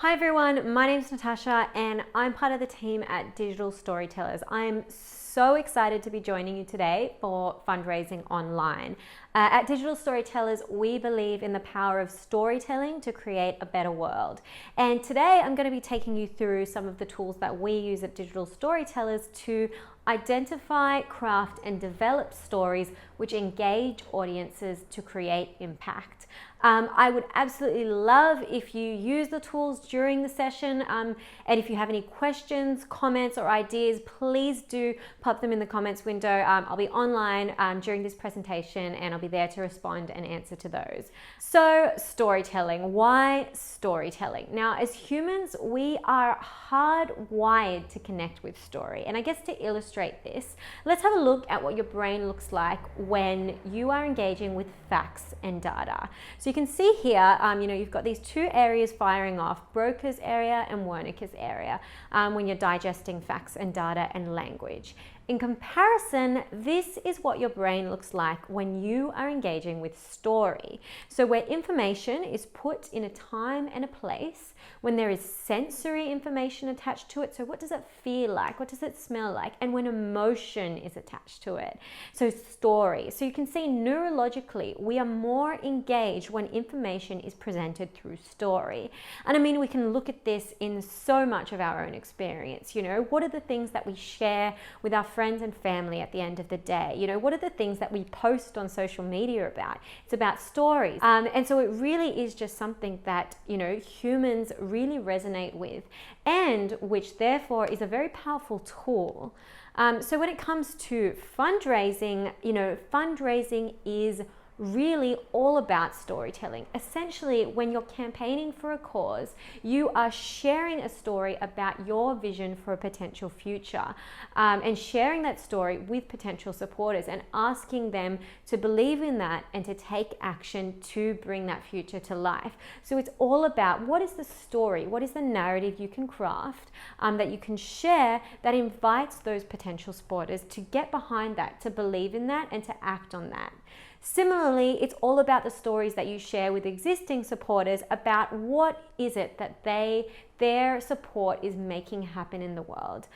Hi everyone, my name is Natasha and I'm part of the team at Digital Storytellers. I am so excited to be joining you today for Fundraising Online. At Digital Storytellers, we believe in the power of storytelling to create a better world. And today I'm going to be taking you through some of the tools that we use at Digital Storytellers to identify, craft, and develop stories which engage audiences to create impact. I would absolutely love if you use the tools during the session, and if you have any questions, comments, or ideas, please do pop them in the comments window. I'll be online during this presentation and I'll be there to respond and answer to those. So, storytelling. Why storytelling? Now, as humans, we are hardwired to connect with story. And I guess to illustrate this, let's have a look at what your brain looks like when you are engaging with facts and data. So you can see here, you've got these two areas firing off, Broca's area and Wernicke's area, when you're digesting facts and data and language. In comparison, this is what your brain looks like when you are engaging with story. So where information is put in a time and a place, when there is sensory information attached to it, so what does it feel like? What does it smell like? And when emotion is attached to it. So story. So you can see neurologically, we are more engaged when information is presented through story. And I mean, we can look at this in so much of our own experience. What are the things that we share with our friends and family at the end of the day? What are the things that we post on social media about? It's about stories. And so it really is just something that, humans really resonate with, and which therefore is a very powerful tool. So when it comes to fundraising, fundraising is really all about storytelling. Essentially, when you're campaigning for a cause, you are sharing a story about your vision for a potential future, and sharing that story with potential supporters and asking them to believe in that and to take action to bring that future to life. So it's all about what is the story, what is the narrative you can craft, that you can share, that invites those potential supporters to get behind that, to believe in that, and to act on that. Similarly, it's all about the stories that you share with existing supporters about what is it that their support is making happen in the world.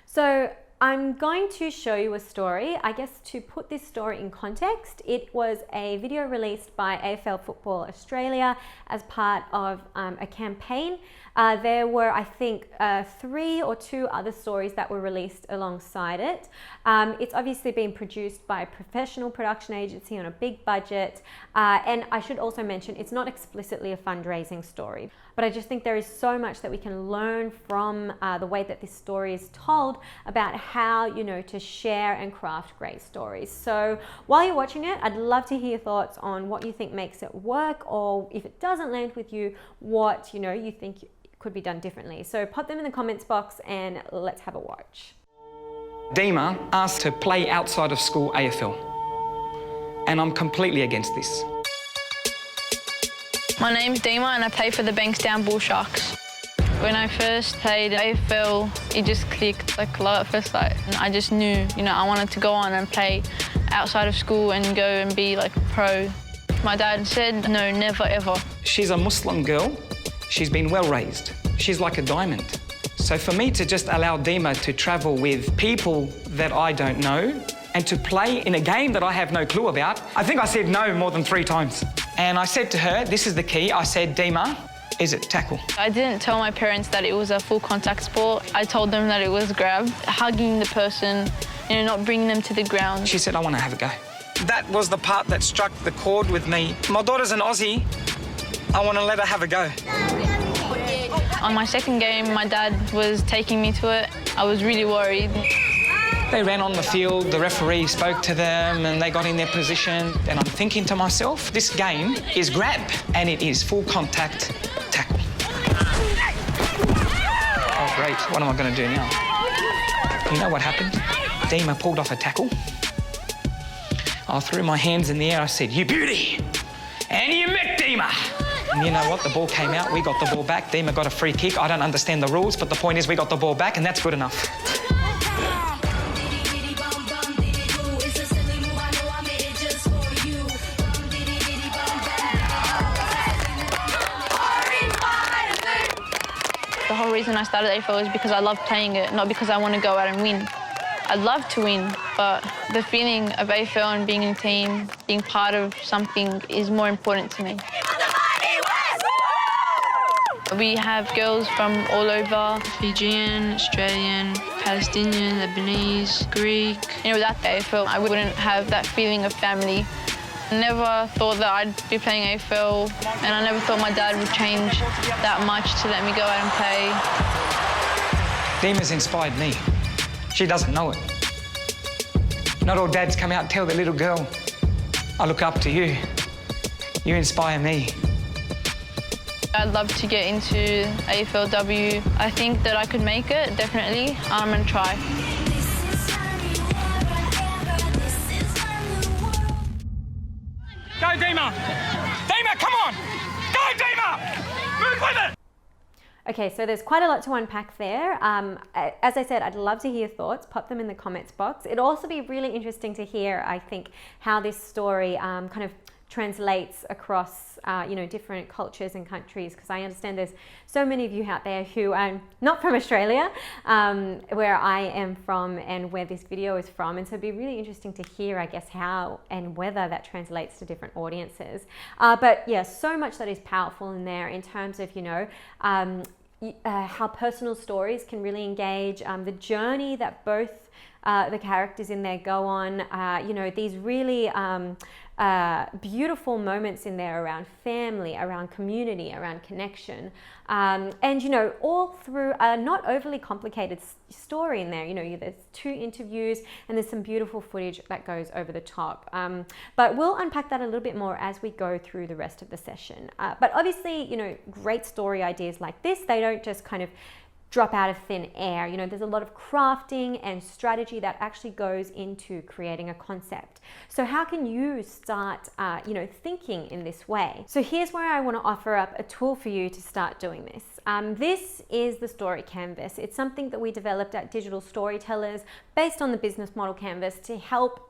So I'm going to show you a story. I guess to put this story in context, it was a video released by AFL Football Australia as part of a campaign. There were, I think, 3 or 2 other stories that were released alongside it. It's obviously been produced by a professional production agency on a big budget. And I should also mention, it's not explicitly a fundraising story, but I just think there is so much that we can learn from the way that this story is told about how, to share and craft great stories. So while you're watching it, I'd love to hear your thoughts on what you think makes it work, or if it doesn't land with you, what, you think could be done differently. So pop them in the comments box and let's have a watch. Dima asked to play outside of school AFL, and I'm completely against this. My name's Dima and I play for the Bankstown Bull Sharks. When I first played AFL, it just clicked like love at first sight. And I just knew, I wanted to go on and play outside of school and go and be like a pro. My dad said, no, never ever. She's a Muslim girl. She's been well raised. She's like a diamond. So for me to just allow Dima to travel with people that I don't know and to play in a game that I have no clue about, I think I said no more than 3 times. And I said to her, this is the key. I said, Dima, is it tackle? I didn't tell my parents that it was a full contact sport. I told them that it was grab, hugging the person, not bringing them to the ground. She said, I want to have a go. That was the part that struck the chord with me. My daughter's an Aussie. I want to let her have a go. On my second game, my dad was taking me to it. I was really worried. They ran on the field, the referee spoke to them and they got in their position. And I'm thinking to myself, this game is grab and it is full contact tackle. Oh, great. What am I going to do now? You know what happened? Dima pulled off a tackle. I threw my hands in the air. I said, you beauty. And you met Dima. And you know what? The ball came out. We got the ball back. Dima got a free kick. I don't understand the rules, but the point is we got the ball back and that's good enough. The whole reason I started AFL is because I love playing it, not because I want to go out and win. I'd love to win, but the feeling of AFL and being in a team, being part of something is more important to me. We have girls from all over, Fijian, Australian, Palestinian, Lebanese, Greek. Without the AFL, I wouldn't have that feeling of family. I never thought that I'd be playing AFL, and I never thought my dad would change that much to let me go out and play. Dima's inspired me. She doesn't know it. Not all dads come out and tell their little girl, I look up to you. You inspire me. I'd love to get into AFLW. I think that I could make it, definitely. I'm going to try. Go, Dima! Dima, come on! Go, Dima! Move with it! Okay, so there's quite a lot to unpack there. As I said, I'd love to hear your thoughts. Pop them in the comments box. It'd also be really interesting to hear, I think, how this story kind of translates across different cultures and countries, because I understand there's so many of you out there who are not from Australia, where I am from and where this video is from, and so it'd be really interesting to hear, I guess, how and whether that translates to different audiences. But yeah, so much that is powerful in there in terms of how personal stories can really engage, the journey that both the characters in there go on, these really beautiful moments in there around family, around community, around connection, and all through a not overly complicated story in there. There's 2 interviews and there's some beautiful footage that goes over the top, but we'll unpack that a little bit more as we go through the rest of the session. But obviously, great story ideas like this, they don't just kind of drop out of thin air. There's a lot of crafting and strategy that actually goes into creating a concept. So how can you start, thinking in this way? So here's where I want to offer up a tool for you to start doing this. This is the story canvas. It's something that we developed at Digital Storytellers based on the business model canvas to help,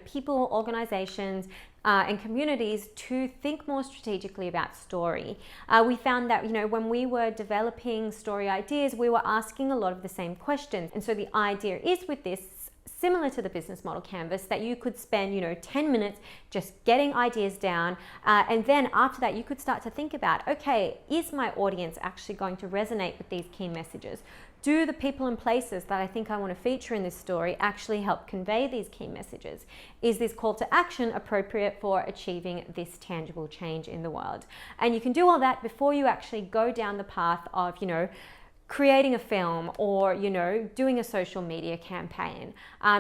people, organizations, and communities to think more strategically about story. We found that when we were developing story ideas, we were asking a lot of the same questions. And so the idea is with this, similar to the business model canvas, that you could spend 10 minutes just getting ideas down, and then after that you could start to think about, okay, is my audience actually going to resonate with these key messages? Do the people and places that I think I want to feature in this story actually help convey these key messages? Is this call to action appropriate for achieving this tangible change in the world? And you can do all that before you actually go down the path of, creating a film or, doing a social media campaign.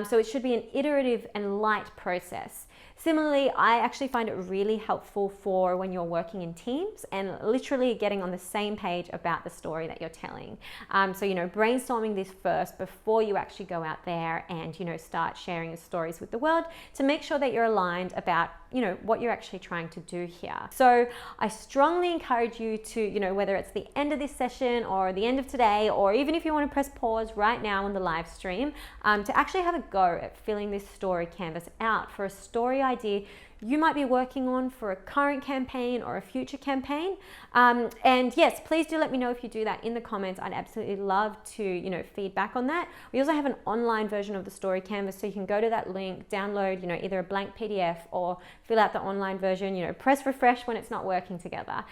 So it should be an iterative and light process. Similarly, I actually find it really helpful for when you're working in teams and literally getting on the same page about the story that you're telling. So, brainstorming this first before you actually go out there and, start sharing your stories with the world to make sure that you're aligned about, what you're actually trying to do here. So I strongly encourage you to, whether it's the end of this session or the end of today, or even if you want to press pause right now on the live stream, to actually have a go at filling this story canvas out for a story idea you might be working on for a current campaign or a future campaign. And yes, please do let me know if you do that in the comments. I'd absolutely love to, feedback on that. We also have an online version of the story canvas, so you can go to that link, download, either a blank PDF or fill out the online version, press refresh when it's not working together.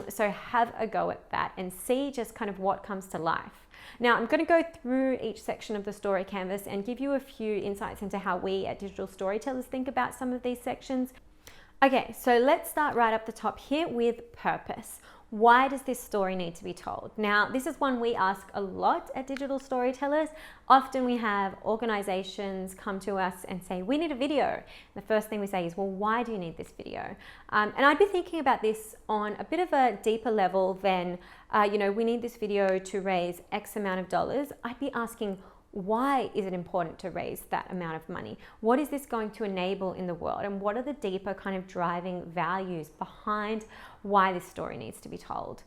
So have a go at that and see just kind of what comes to life. Now, I'm going to go through each section of the story canvas and give you a few insights into how we at Digital Storytellers think about some of these sections. Okay, so let's start right up the top here with purpose. Why does this story need to be told? Now, this is one we ask a lot at Digital Storytellers. Often we have organizations come to us and say, we need a video. The first thing we say is, well, why do you need this video? And I'd be thinking about this on a bit of a deeper level than, we need this video to raise X amount of dollars. I'd be asking, why is it important to raise that amount of money? What is this going to enable in the world? And what are the deeper kind of driving values behind why this story needs to be told?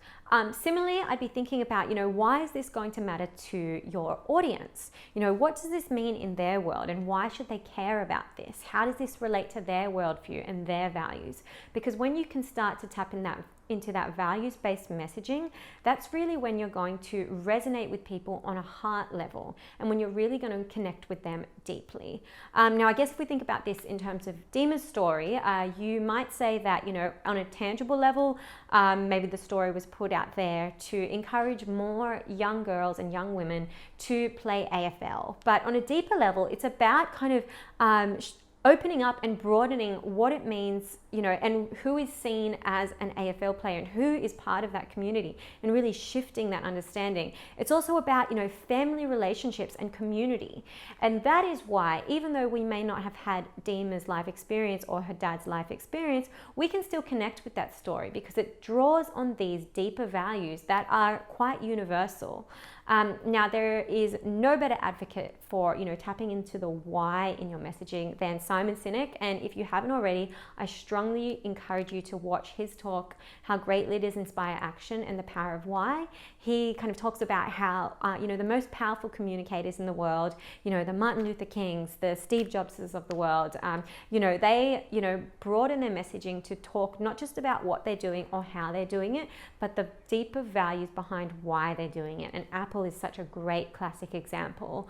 Similarly, I'd be thinking about, why is this going to matter to your audience? What does this mean in their world and why should they care about this? How does this relate to their worldview and their values? Because when you can start to tap in that into that values-based messaging, that's really when you're going to resonate with people on a heart level and when you're really going to connect with them deeply. Now, I guess if we think about this in terms of Dima's story, you might say that, you know, on a tangible level, maybe the story was put out there to encourage more young girls and young women to play AFL. But on a deeper level, it's about kind of opening up and broadening what it means, you know, and who is seen as an AFL player and who is part of that community, and really shifting that understanding. It's also about, you know, family relationships and community. And that is why, even though we may not have had Dima's life experience or her dad's life experience, we can still connect with that story because it draws on these deeper values that are quite universal. Now, there is no better advocate for, you know, tapping into the why in your messaging than Simon Sinek. And if you haven't already, I strongly encourage you to watch his talk, How Great Leaders Inspire Action and the Power of Why. He kind of talks about how, you know, the most powerful communicators in the world, you know, the Martin Luther Kings, the Steve Jobses of the world, you know, they, you know, broaden their messaging to talk not just about what they're doing or how they're doing it, but the deeper values behind why they're doing it. And Apple is such a great classic example.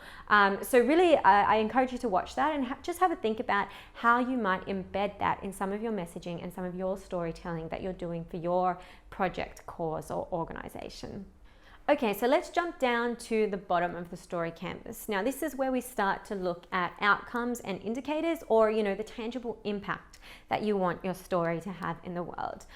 So really, I encourage you to watch that and just have a think about how you might embed that in some of your messaging and some of your storytelling that you're doing for your project, cause, or organization. Okay, so let's jump down to the bottom of the story canvas. Now, this is where we start to look at outcomes and indicators, or, you know, the tangible impact that you want your story to have in the world.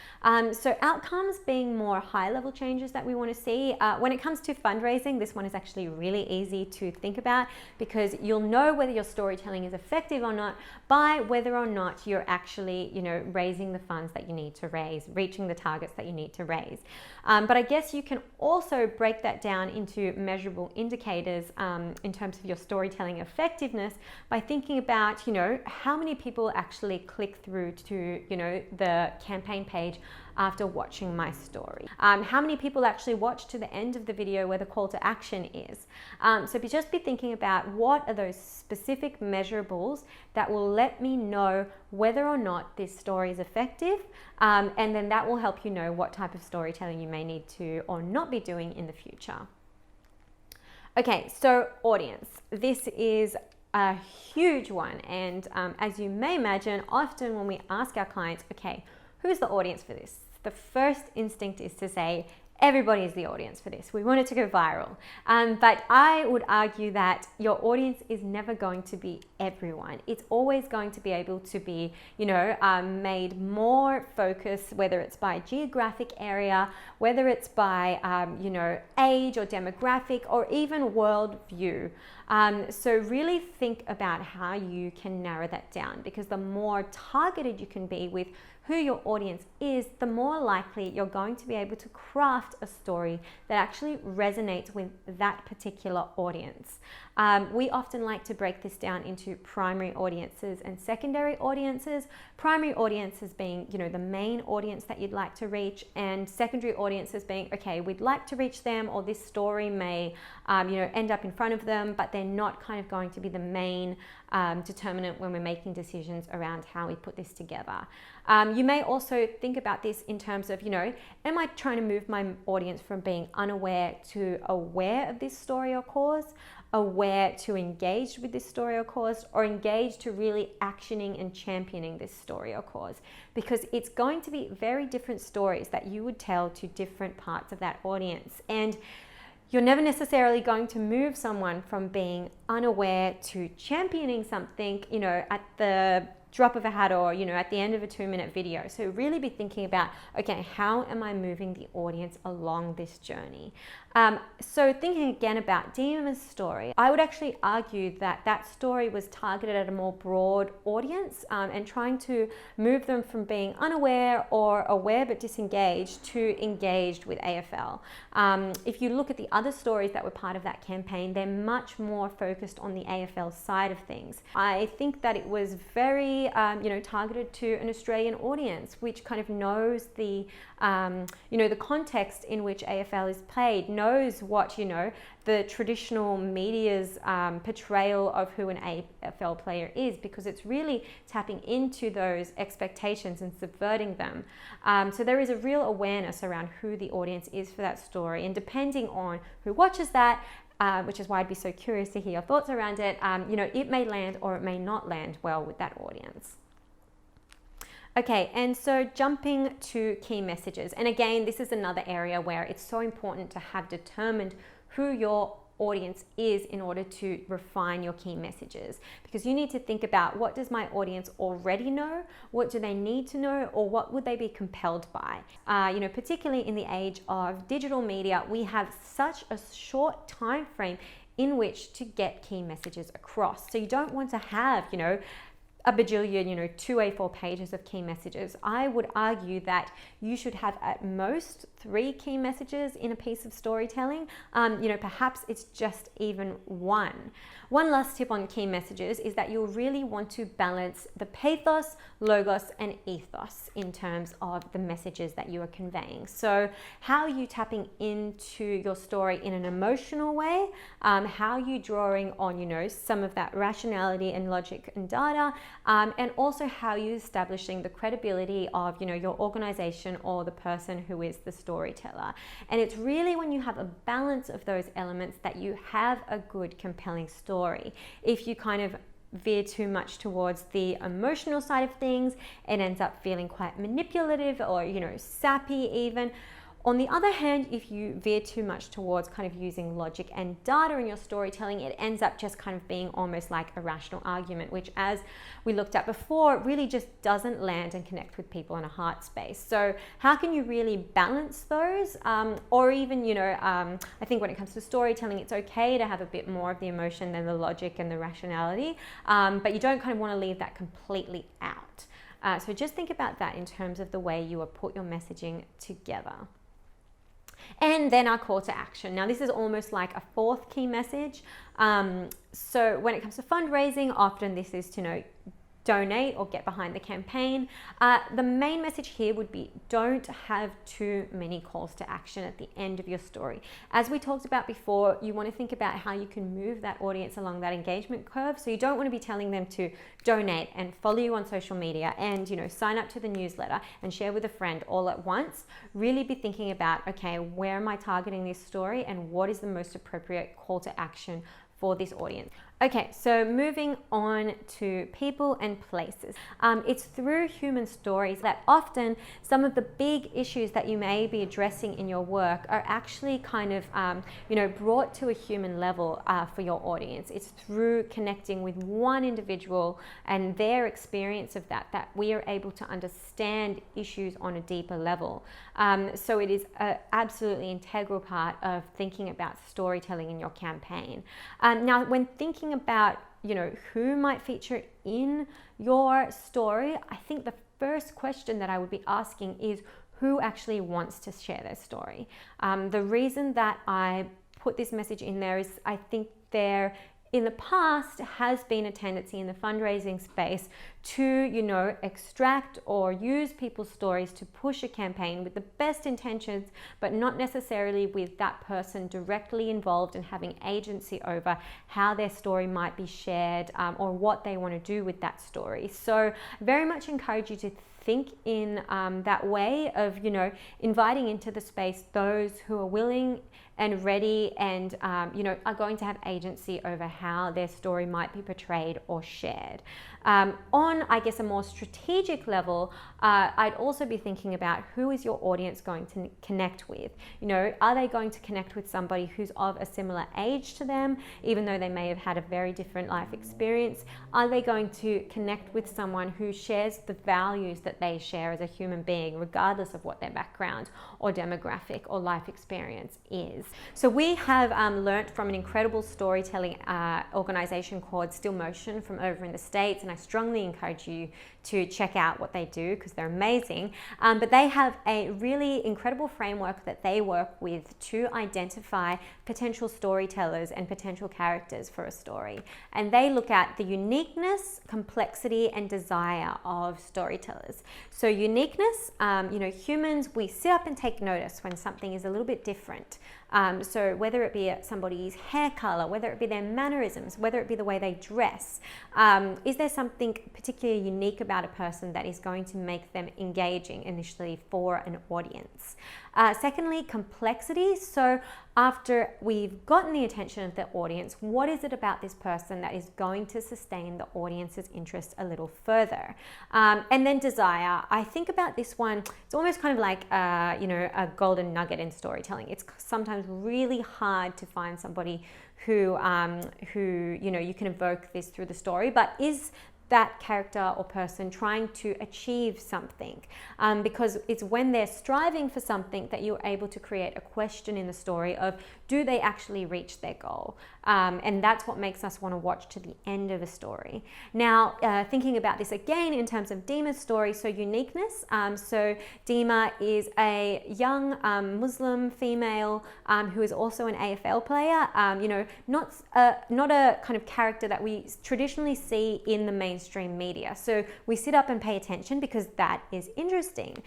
So outcomes being more high-level changes that we want to see. When it comes to fundraising, this one is actually really easy to think about because you'll know whether your storytelling is effective or not by whether or not you're actually, you know, raising the funds that you need to raise, reaching the targets that you need to raise. But I guess you can also break that down into measurable indicators in terms of your storytelling effectiveness by thinking about, you know, how many people actually click through to, you know, the campaign page after watching my story. How many people actually watch to the end of the video where the call to action is. So just be thinking about what are those specific measurables that will let me know whether or not this story is effective, and then that will help you know what type of storytelling you may need to or not be doing in the future. Okay, so audience. This is a huge one, and as you may imagine, often when we ask our clients, okay, who's the audience for this? The first instinct is to say, everybody is the audience for this. We want it to go viral. But I would argue that your audience is never going to be everyone. It's always going to be able to be, you know, made more focused, whether it's by geographic area, whether it's by, you know, age or demographic, or even worldview. So really think about how you can narrow that down, because the more targeted you can be with who your audience is, the more likely you're going to be able to craft a story that actually resonates with that particular audience. We often like to break this down into primary audiences and secondary audiences. Primary audiences being, you know, the main audience that you'd like to reach, and secondary audiences being, okay, we'd like to reach them, or this story may, you know, end up in front of them, but they're not kind of going to be the main determinant when we're making decisions around how we put this together. You may also think about this in terms of, you know, am I trying to move my audience from being unaware to aware of this story or cause, aware to engaged with this story or cause, or engaged to really actioning and championing this story or cause? Because it's going to be very different stories that you would tell to different parts of that audience. And you're never necessarily going to move someone from being unaware to championing something, you know, at the drop of a hat, or, you know, at the end of a 2-minute video. So really be thinking about, okay, how am I moving the audience along this journey? So thinking again about Dima's story, I would actually argue that that story was targeted at a more broad audience, and trying to move them from being unaware or aware but disengaged to engaged with AFL. If you look at the other stories that were part of that campaign, they're much more focused on the AFL side of things. I think that it was very be, targeted to an Australian audience, which kind of knows the, the context in which AFL is played, knows what, the traditional media's portrayal of who an AFL player is, because it's really tapping into those expectations and subverting them. So there is a real awareness around who the audience is for that story, and depending on who watches that, which is why I'd be so curious to hear your thoughts around it, it may land or it may not land well with that audience. Okay, and so jumping to key messages. And again, this is another area where it's so important to have determined who your audience is in order to refine your key messages, because you need to think about, what does my audience already know, what do they need to know, or what would they be compelled by. Particularly in the age of digital media, we have such a short time frame in which to get key messages across. So you don't want to have a bajillion, 2 A4 pages of key messages. I would argue that you should have at most 3 key messages in a piece of storytelling. Perhaps it's just even one. One last tip on key messages is that you'll really want to balance the pathos, logos, and ethos in terms of the messages that you are conveying. So how are you tapping into your story in an emotional way? How are you drawing on, some of that rationality and logic and data? And also how are you establishing the credibility of, your organization or the person who is the storyteller. And it's really when you have a balance of those elements that you have a good, compelling story. If you kind of veer too much towards the emotional side of things, it ends up feeling quite manipulative or, sappy even. On the other hand, if you veer too much towards kind of using logic and data in your storytelling, it ends up just kind of being almost like a rational argument, which, as we looked at before, really just doesn't land and connect with people in a heart space. So how can you really balance those? Or even, I think when it comes to storytelling, it's okay to have a bit more of the emotion than the logic and the rationality, but you don't kind of want to leave that completely out. So just think about that in terms of the way you will put your messaging together. And then our call to action. Now, this is almost like a 4th key message. So when it comes to fundraising, often this is to donate or get behind the campaign. The main message here would be, don't have too many calls to action at the end of your story. As we talked about before, you want to think about how you can move that audience along that engagement curve. So you don't want to be telling them to donate and follow you on social media and sign up to the newsletter and share with a friend all at once. Really be thinking about, okay, where am I targeting this story and what is the most appropriate call to action for this audience. Okay, so moving on to people and places. It's through human stories that often some of the big issues that you may be addressing in your work are actually kind of, brought to a human level for your audience. It's through connecting with one individual and their experience of that we are able to understand issues on a deeper level. So it is an absolutely integral part of thinking about storytelling in your campaign. Now, when thinking about who might feature in your story, I think the first question that I would be asking is, who actually wants to share their story? The reason that I put this message in there is I think there in the past has been a tendency in the fundraising space to, extract or use people's stories to push a campaign with the best intentions, but not necessarily with that person directly involved and having agency over how their story might be shared or what they want to do with that story. So very much encourage you to think in that way of, inviting into the space those who are willing and ready and, are going to have agency over how their story might be portrayed or shared. On, I guess, a more strategic level, I'd also be thinking about who is your audience going to connect with. Are they going to connect with somebody who's of a similar age to them, even though they may have had a very different life experience? Are they going to connect with someone who shares the values that they share as a human being, regardless of what their background or demographic or life experience is? So we have learnt from an incredible storytelling organization called Still Motion from over in the States, and I strongly encourage you to check out what they do because they're amazing. But they have a really incredible framework that they work with to identify potential storytellers and potential characters for a story. And they look at the uniqueness, complexity, and desire of storytellers. So uniqueness, humans, we sit up and take notice when something is a little bit different. So whether it be somebody's hair color, whether it be their mannerisms, whether it be the way they dress, is there something particularly unique about a person that is going to make them engaging initially for an audience? Secondly, complexity. So after we've gotten the attention of the audience, what is it about this person that is going to sustain the audience's interest a little further? And then desire. I think about this one, it's almost kind of like, a golden nugget in storytelling. It's sometimes really hard to find somebody who you can evoke this through the story, but is that character or person trying to achieve something, because it's when they're striving for something that you're able to create a question in the story of, do they actually reach their goal? And that's what makes us want to watch to the end of a story. Now, thinking about this again in terms of Dima's story, so uniqueness. So Dima is a young Muslim female who is also an AFL player. Not a kind of character that we traditionally see in the mainstream media. So we sit up and pay attention because that is interesting.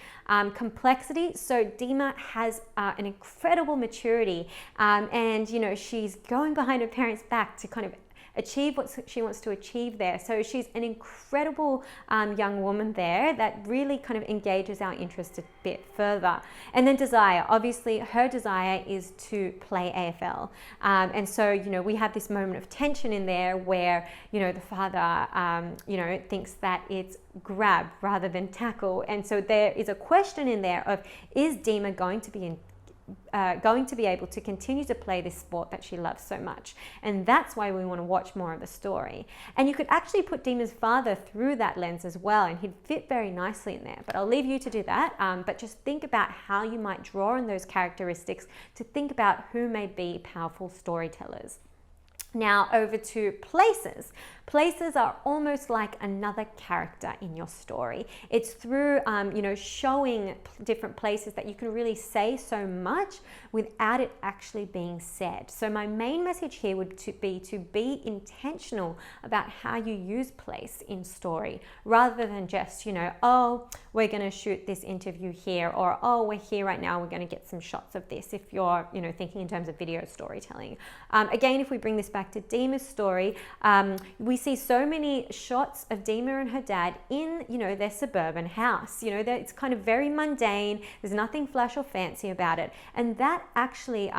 Complexity. So Dima has an incredible maturity, and she's going behind her parents' back to kind of achieve what she wants to achieve there. So she's an incredible young woman there that really kind of engages our interest a bit further. And then desire. Obviously, her desire is to play AFL. And so, we have this moment of tension in there where, the father, thinks that it's grab rather than tackle. And so there is a question in there of, is Dima going to be able to continue to play this sport that she loves so much? And that's why we want to watch more of the story. And you could actually put Dima's father through that lens as well, and he'd fit very nicely in there. But I'll leave you to do that. But just think about how you might draw on those characteristics to think about who may be powerful storytellers. Now over to places. Places are almost like another character in your story. It's through, showing different places that you can really say so much without it actually being said. So my main message here would be to be intentional about how you use place in story, rather than just, we're going to shoot this interview here, or, we're here right now, we're going to get some shots of this, if you're, thinking in terms of video storytelling. Again, if we bring this back to Dima's story, we see so many shots of Dima and her dad in, their suburban house. It's kind of very mundane. There's nothing flash or fancy about it. And that actually,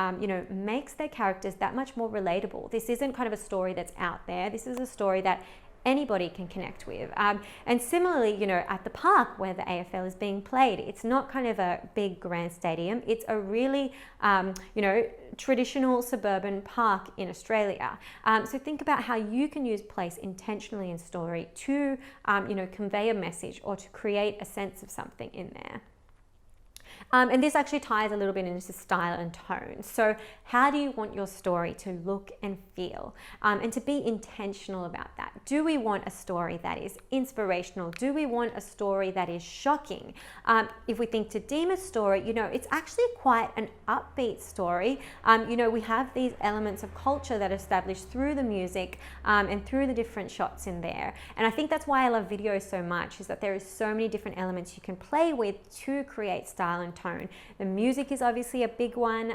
makes their characters that much more relatable. This isn't kind of a story that's out there. This is a story that anybody can connect with. And similarly, at the park where the AFL is being played, it's not kind of a big grand stadium. It's a really, traditional suburban park in Australia. So think about how you can use place intentionally in story to, convey a message or to create a sense of something in there. And this actually ties a little bit into style and tone. So how do you want your story to look and feel? And to be intentional about that. Do we want a story that is inspirational? Do we want a story that is shocking? If we think to Dima's story, it's actually quite an upbeat story. We have these elements of culture that are established through the music and through the different shots in there. And I think that's why I love video so much, is that there is so many different elements you can play with to create style and tone. The music is obviously a big one.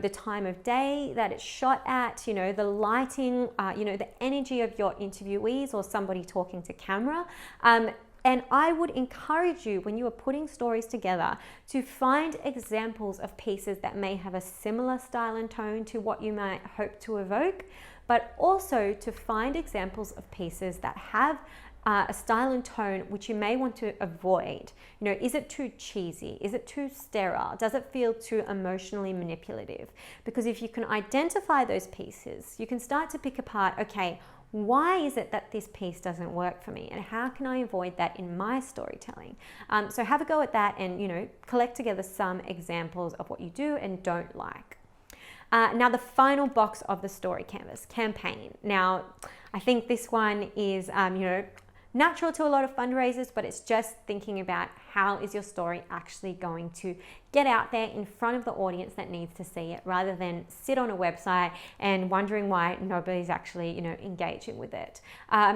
The time of day that it's shot at, the lighting, the energy of your interviewees or somebody talking to camera. And I would encourage you, when you are putting stories together, to find examples of pieces that may have a similar style and tone to what you might hope to evoke, but also to find examples of pieces that have a style and tone which you may want to avoid. Is it too cheesy? Is it too sterile? Does it feel too emotionally manipulative? Because if you can identify those pieces, you can start to pick apart, okay, why is it that this piece doesn't work for me, and how can I avoid that in my storytelling? So have a go at that and, collect together some examples of what you do and don't like. Now the final box of the story canvas, campaign. Now, I think this one is, natural to a lot of fundraisers, but it's just thinking about how is your story actually going to get out there in front of the audience that needs to see it, rather than sit on a website and wondering why nobody's actually, engaging with it.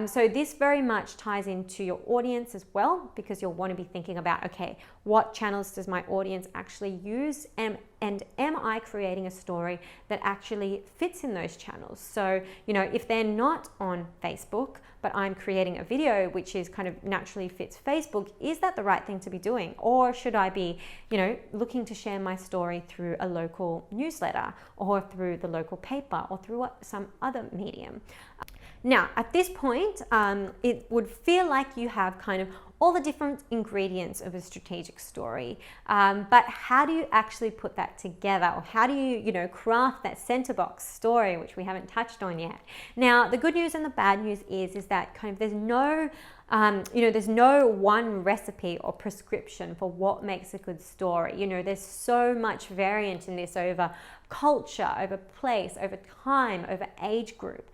So this very much ties into your audience as well, because you'll want to be thinking about, okay, what channels does my audience actually use, and am I creating a story that actually fits in those channels? So, if they're not on Facebook, but I'm creating a video which is kind of naturally fits Facebook, is that the right thing to be doing? Or should I be, looking to share my story through a local newsletter, or through the local paper, or through some other medium? Now, at this point, it would feel like you have kind of all the different ingredients of a strategic story, but how do you actually put that together? Or how do you, craft that center box story, which we haven't touched on yet? Now, the good news and the bad news is that kind of there's no there's no one recipe or prescription for what makes a good story. There's so much variant in this over culture, over place, over time, over age group.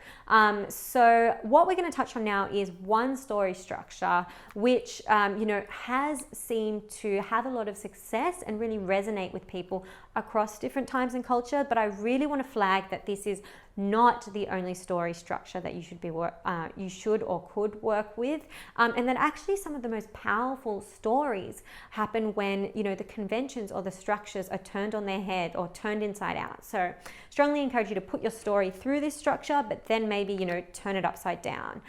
So what we're going to touch on now is one story structure, which, has seemed to have a lot of success and really resonate with people across different times and culture. But I really want to flag that this is not the only story structure that you should or could work with, and that actually some of the most powerful stories happen when the conventions or the structures are turned on their head or turned inside out. So strongly encourage you to put your story through this structure, but then maybe turn it upside down.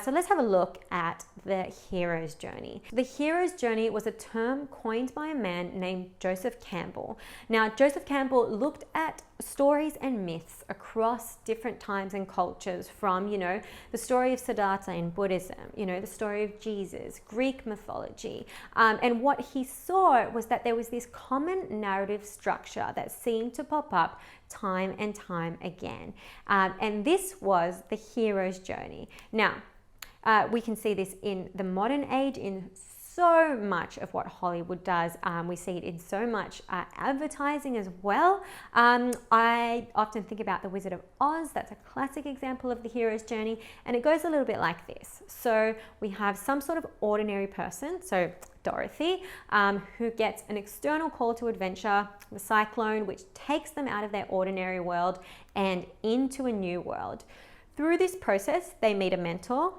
So let's have a look at the hero's journey. The hero's journey was a term coined by a man named Joseph Campbell. Now, Joseph Campbell looked at stories and myths across different times and cultures, from, the story of Siddhartha in Buddhism, the story of Jesus, Greek mythology. And what he saw was that there was this common narrative structure that seemed to pop up time and time again. And this was the hero's journey. Now, we can see this in the modern age in so much of what Hollywood does. We see it in so much advertising as well. I often think about The Wizard of Oz. That's a classic example of the hero's journey, and it goes a little bit like this. So we have some sort of ordinary person, so Dorothy, who gets an external call to adventure, the cyclone, which takes them out of their ordinary world and into a new world. Through this process, they meet a mentor,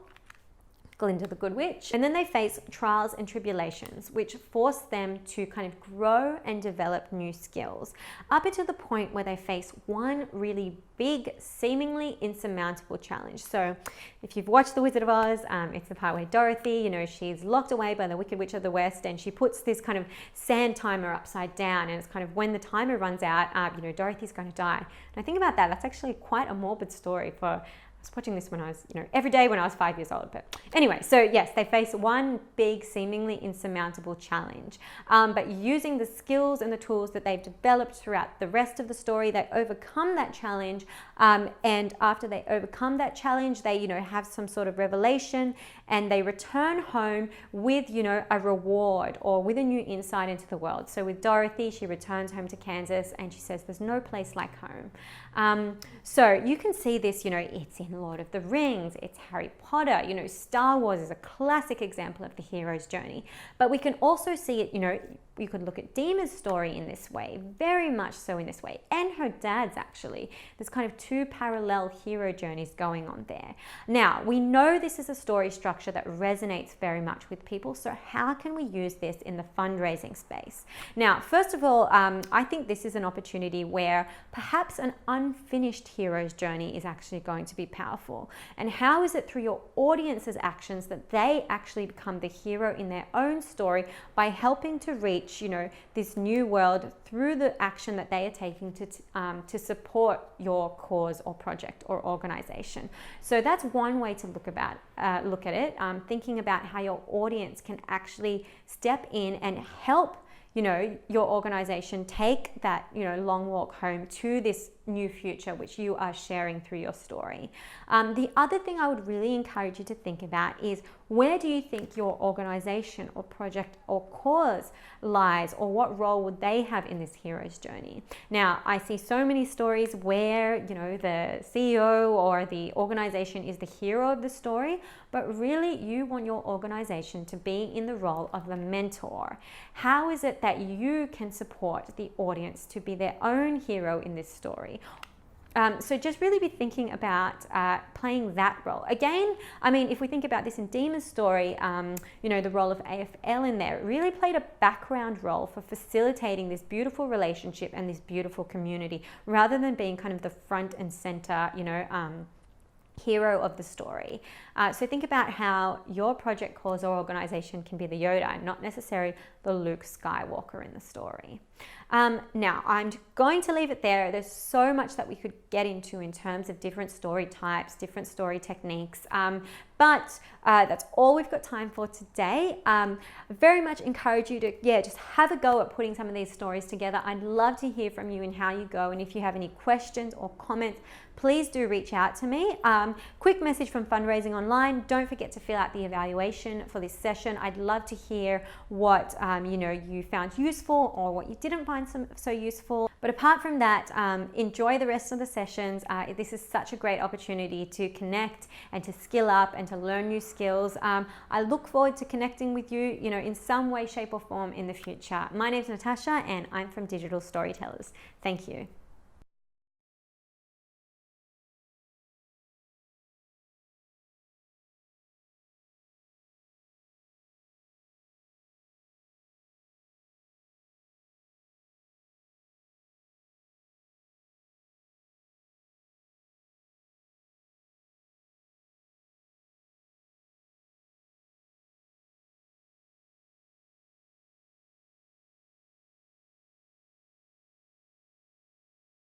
Glinda the Good Witch, and then they face trials and tribulations, which force them to kind of grow and develop new skills, up until the point where they face one really big, seemingly insurmountable challenge. So if you've watched The Wizard of Oz, it's the part where Dorothy, she's locked away by the Wicked Witch of the West, and she puts this kind of sand timer upside down, and it's kind of when the timer runs out, Dorothy's going to die. And I think about that, that's actually quite a morbid story for I was watching this when I was, every day when I was 5 years old. But anyway, so yes, they face one big, seemingly insurmountable challenge. But using the skills and the tools that they've developed throughout the rest of the story, they overcome that challenge. And after they overcome that challenge, they, have some sort of revelation, and they return home with, a reward or with a new insight into the world. So with Dorothy, she returns home to Kansas, and she says, there's no place like home. So you can see this, it's in Lord of the Rings, it's Harry Potter, Star Wars is a classic example of the hero's journey. But we can also see it, you could look at Dima's story in this way, very much so in this way, and her dad's actually. There's kind of two parallel hero journeys going on there. Now, we know this is a story structure that resonates very much with people, so how can we use this in the fundraising space? Now, first of all, I think this is an opportunity where perhaps an unfinished hero's journey is actually going to be powerful. And how is it through your audience's actions that they actually become the hero in their own story by helping to reach this new world through the action that they are taking to support your cause or project or organization. So that's one way to look at it, thinking about how your audience can actually step in and help your organization take that, long walk home to this new future, which you are sharing through your story. The other thing I would really encourage you to think about is, Where do you think your organization or project or cause lies, or what role would they have in this hero's journey? Now, I see so many stories where, the CEO or the organization is the hero of the story, but really you want your organization to be in the role of the mentor. How is it that you can support the audience to be their own hero in this story? So just really be thinking about playing that role. Again, I mean, if we think about this in Dima's story, the role of AFL in there really played a background role for facilitating this beautiful relationship and this beautiful community, rather than being kind of the front and center, hero of the story. So think about how your project, cause, or organization can be the Yoda and not necessarily the Luke Skywalker in the story. Now, I'm going to leave it there. There's so much that we could get into in terms of different story types, different story techniques, but that's all we've got time for today. Very much encourage you to, just have a go at putting some of these stories together. I'd love to hear from you and how you go, and if you have any questions or comments, please do reach out to me. Quick message from Fundraising Online. Don't forget to fill out the evaluation for this session. I'd love to hear what you found useful or what you didn't find so useful. But apart from that, enjoy the rest of the sessions. This is such a great opportunity to connect and to skill up and to learn new skills. I look forward to connecting with you, in some way, shape, or form in the future. My name's Natasha, and I'm from Digital Storytellers. Thank you.